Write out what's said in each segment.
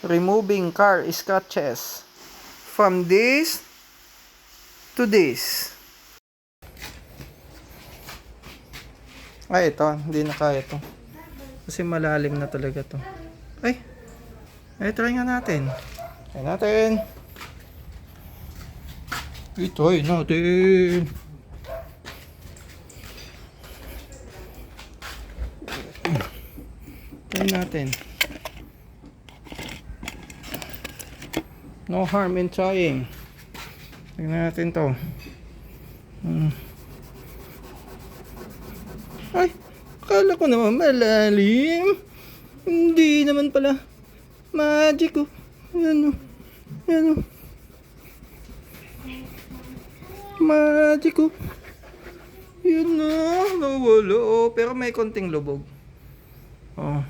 removing car scratches from this to this. Ay, ito, hindi na kaya ito kasi malalim na talaga to. Ay, try nga natin. Try natin. Try natin. Try natin. No harm in trying. Tingnan natin to. Ay, akala ko naman malalim. Hindi naman pala. Magic oh. Ayan oh. Ayan oh. Magic oh. Yun na. Nawala oh. Pero may konting lubog. Oh.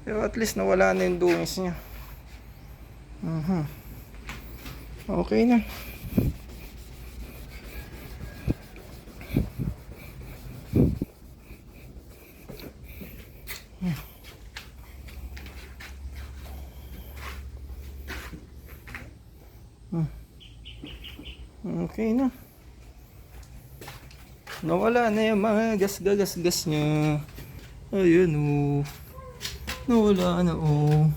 Pero at least nawala na yung dungis niya. Okay na. Okay na. Nawala na yung mga gas niya. Ayan oh. Nawala na oh.